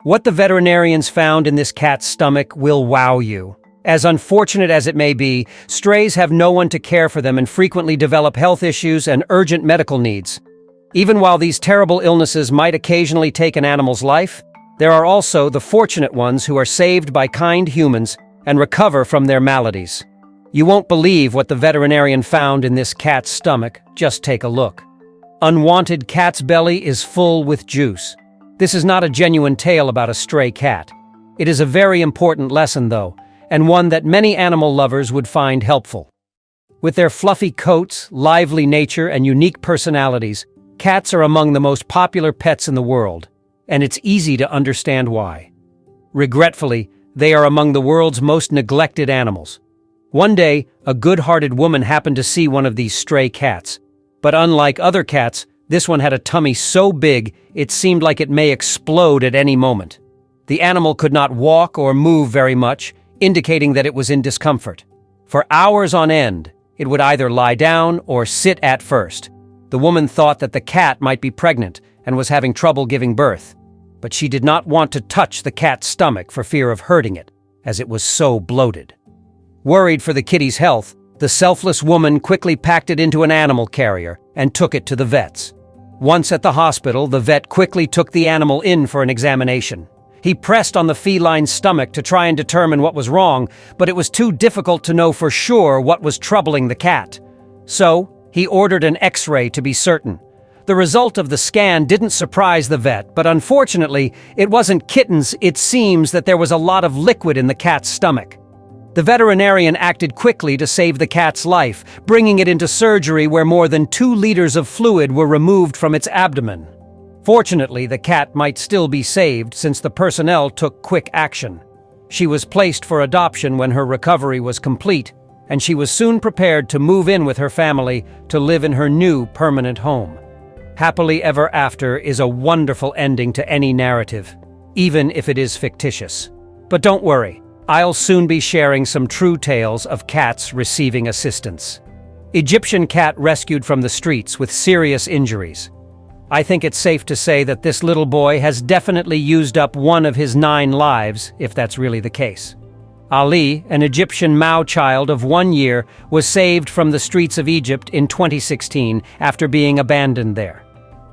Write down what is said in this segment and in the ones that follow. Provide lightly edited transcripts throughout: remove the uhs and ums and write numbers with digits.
What the veterinarians found in this cat's stomach will wow you. As unfortunate as it may be, strays have no one to care for them and frequently develop health issues and urgent medical needs. Even while these terrible illnesses might occasionally take an animal's life, there are also the fortunate ones who are saved by kind humans and recover from their maladies. You won't believe what the veterinarian found in this cat's stomach. Just take a look. Unwanted cat's belly is full with juice. This is not a genuine tale about a stray cat. It is a very important lesson, though, and one that many animal lovers would find helpful. With their fluffy coats, lively nature, and unique personalities, cats are among the most popular pets in the world, and it's easy to understand why. Regretfully, they are among the world's most neglected animals. One day, a good-hearted woman happened to see one of these stray cats, but unlike other cats, this one had a tummy so big it seemed like it may explode at any moment. The animal could not walk or move very much, indicating that it was in discomfort. For hours on end, it would either lie down or sit at first. The woman thought that the cat might be pregnant and was having trouble giving birth, but she did not want to touch the cat's stomach for fear of hurting it, as it was so bloated. Worried for the kitty's health, the selfless woman quickly packed it into an animal carrier and took it to the vets. Once at the hospital, the vet quickly took the animal in for an examination. He pressed on the feline's stomach to try and determine what was wrong, but it was too difficult to know for sure what was troubling the cat. So, he ordered an X-ray to be certain. The result of the scan didn't surprise the vet, but unfortunately, it wasn't kittens. It seems that there was a lot of liquid in the cat's stomach. The veterinarian acted quickly to save the cat's life, bringing it into surgery where more than 2 liters of fluid were removed from its abdomen. Fortunately, the cat might still be saved since the personnel took quick action. She was placed for adoption when her recovery was complete, and she was soon prepared to move in with her family to live in her new permanent home. Happily ever after is a wonderful ending to any narrative, even if it is fictitious. But don't worry. I'll soon be sharing some true tales of cats receiving assistance. Egyptian cat rescued from the streets with serious injuries. I think it's safe to say that this little boy has definitely used up one of his 9 lives, if that's really the case. Ali, an Egyptian Mao child of 1 year, was saved from the streets of Egypt in 2016 after being abandoned there.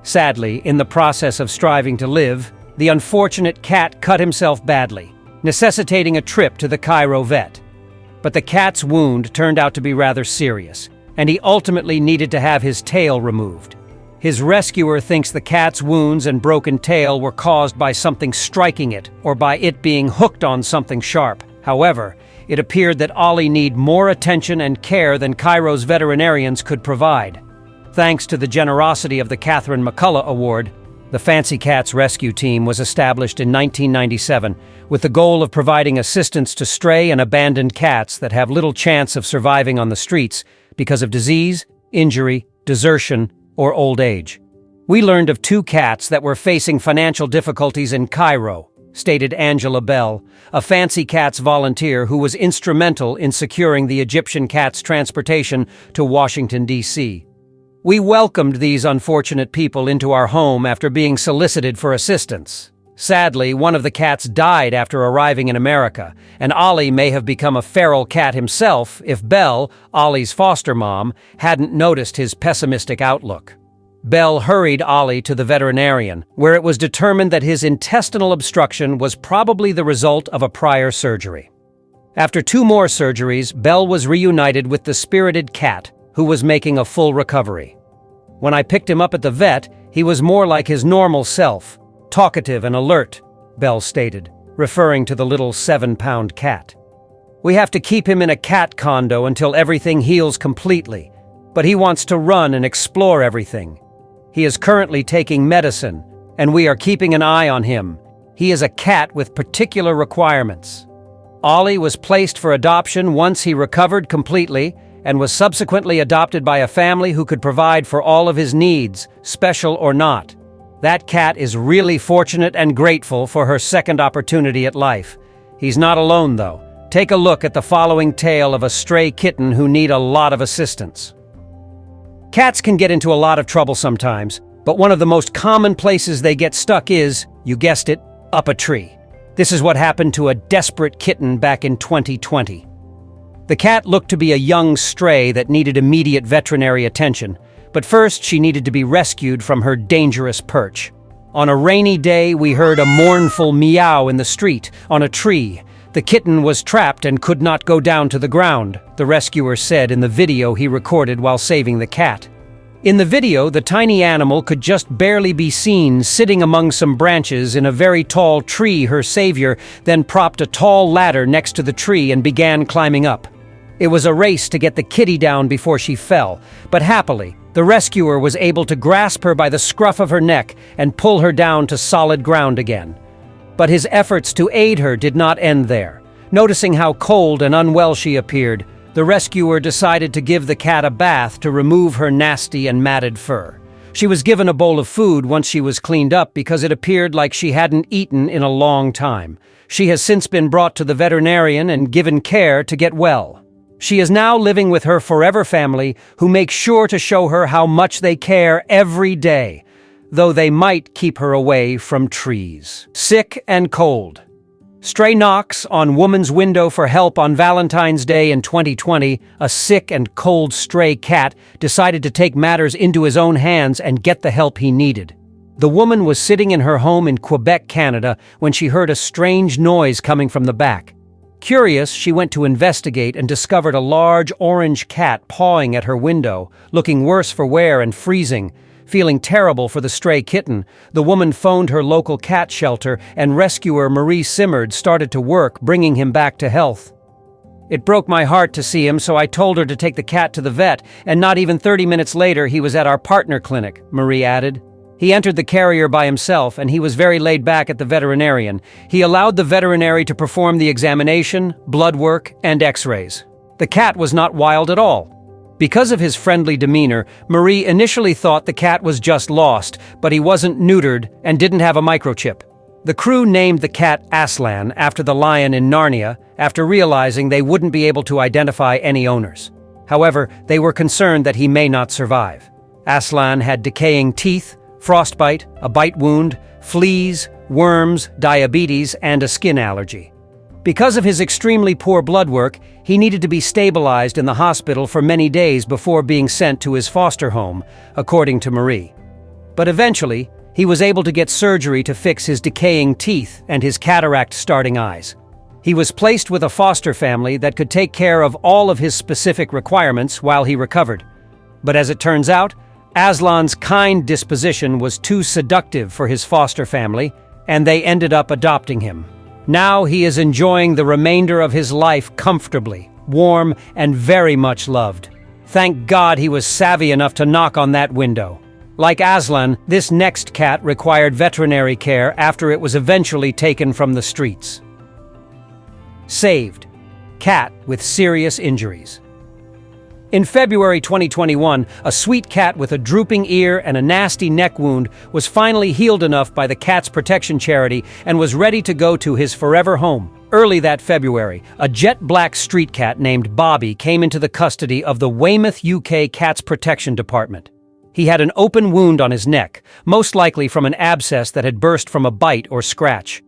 Sadly, in the process of striving to live, the unfortunate cat cut himself badly, necessitating a trip to the Cairo vet. But the cat's wound turned out to be rather serious, and he ultimately needed to have his tail removed. His rescuer thinks the cat's wounds and broken tail were caused by something striking it, or by it being hooked on something sharp. However, it appeared that Ali needed more attention and care than Cairo's veterinarians could provide. Thanks to the generosity of the Catherine McCullough Award, the Fancy Cats Rescue Team was established in 1997 with the goal of providing assistance to stray and abandoned cats that have little chance of surviving on the streets because of disease, injury, desertion, or old age. We learned of 2 cats that were facing financial difficulties in Cairo, stated Angela Bell, a Fancy Cats volunteer who was instrumental in securing the Egyptian cat's transportation to Washington, D.C. We welcomed these unfortunate people into our home after being solicited for assistance. Sadly, one of the cats died after arriving in America, and Ali may have become a feral cat himself if Belle, Ali's foster mom, hadn't noticed his pessimistic outlook. Belle hurried Ali to the veterinarian, where it was determined that his intestinal obstruction was probably the result of a prior surgery. After 2 more surgeries, Belle was reunited with the spirited cat, who was making a full recovery. When I picked him up at the vet, he was more like his normal self, talkative and alert, Belle stated, referring to the little 7-pound cat. We have to keep him in a cat condo until everything heals completely, but he wants to run and explore everything. He is currently taking medicine, and we are keeping an eye on him. He is a cat with particular requirements. Ali was placed for adoption once he recovered completely and was subsequently adopted by a family who could provide for all of his needs, special or not. That cat is really fortunate and grateful for her second opportunity at life. He's not alone, though. Take a look at the following tale of a stray kitten who needs a lot of assistance. Cats can get into a lot of trouble sometimes, but one of the most common places they get stuck is, you guessed it, up a tree. This is what happened to a desperate kitten back in 2020. The cat looked to be a young stray that needed immediate veterinary attention, but first she needed to be rescued from her dangerous perch. On a rainy day, we heard a mournful meow in the street, on a tree. The kitten was trapped and could not go down to the ground, the rescuer said in the video he recorded while saving the cat. In the video, the tiny animal could just barely be seen sitting among some branches in a very tall tree. Her savior then propped a tall ladder next to the tree and began climbing up. It was a race to get the kitty down before she fell, but happily, the rescuer was able to grasp her by the scruff of her neck and pull her down to solid ground again. But his efforts to aid her did not end there. Noticing how cold and unwell she appeared, the rescuer decided to give the cat a bath to remove her nasty and matted fur. She was given a bowl of food once she was cleaned up because it appeared like she hadn't eaten in a long time. She has since been brought to the veterinarian and given care to get well. She is now living with her forever family, who make sure to show her how much they care every day, though they might keep her away from trees. Sick and cold. Stray knocks on woman's window for help on Valentine's Day in 2020. A sick and cold stray cat decided to take matters into his own hands and get the help he needed. The woman was sitting in her home in Quebec, Canada, when she heard a strange noise coming from the back. Curious, she went to investigate and discovered a large orange cat pawing at her window, looking worse for wear and freezing. Feeling terrible for the stray kitten, the woman phoned her local cat shelter, and rescuer Marie Simard started to work, bringing him back to health. It broke my heart to see him, so I told her to take the cat to the vet, and not even 30 minutes later he was at our partner clinic, Marie added. He entered the carrier by himself, and he was very laid back at the veterinarian. He allowed the veterinary to perform the examination, blood work, and x-rays. The cat was not wild at all. Because of his friendly demeanor, Marie initially thought the cat was just lost, but he wasn't neutered and didn't have a microchip. The crew named the cat Aslan after the lion in Narnia, after realizing they wouldn't be able to identify any owners. However, they were concerned that he may not survive. Aslan had decaying teeth, frostbite, a bite wound, fleas, worms, diabetes, and a skin allergy. Because of his extremely poor blood work, he needed to be stabilized in the hospital for many days before being sent to his foster home, according to Marie. But eventually, he was able to get surgery to fix his decaying teeth and his cataract-starting eyes. He was placed with a foster family that could take care of all of his specific requirements while he recovered. But as it turns out, Aslan's kind disposition was too seductive for his foster family, and they ended up adopting him. Now he is enjoying the remainder of his life comfortably, warm, and very much loved. Thank God he was savvy enough to knock on that window. Like Aslan, this next cat required veterinary care after it was eventually taken from the streets. Saved. Cat with serious injuries. In February 2021, a sweet cat with a drooping ear and a nasty neck wound was finally healed enough by the Cats Protection Charity and was ready to go to his forever home. Early that February, a jet black street cat named Bobby came into the custody of the Weymouth, UK Cats Protection Department. He had an open wound on his neck, most likely from an abscess that had burst from a bite or scratch.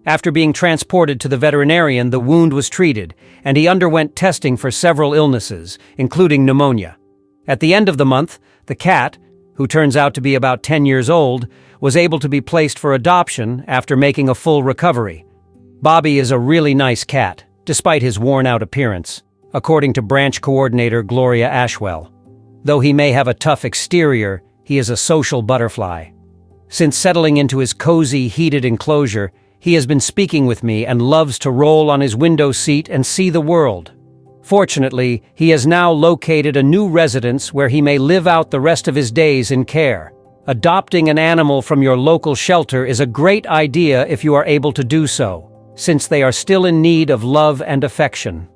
After being transported to the veterinarian, the wound was treated, and he underwent testing for several illnesses, including pneumonia. At the end of the month, the cat, who turns out to be about 10 years old, was able to be placed for adoption after making a full recovery. Bobby is a really nice cat, despite his worn-out appearance, according to branch coordinator Gloria Ashwell. Though he may have a tough exterior, he is a social butterfly. Since settling into his cozy, heated enclosure, he has been speaking with me and loves to roll on his window seat and see the world. Fortunately, he has now located a new residence where he may live out the rest of his days in care. Adopting an animal from your local shelter is a great idea if you are able to do so, since they are still in need of love and affection.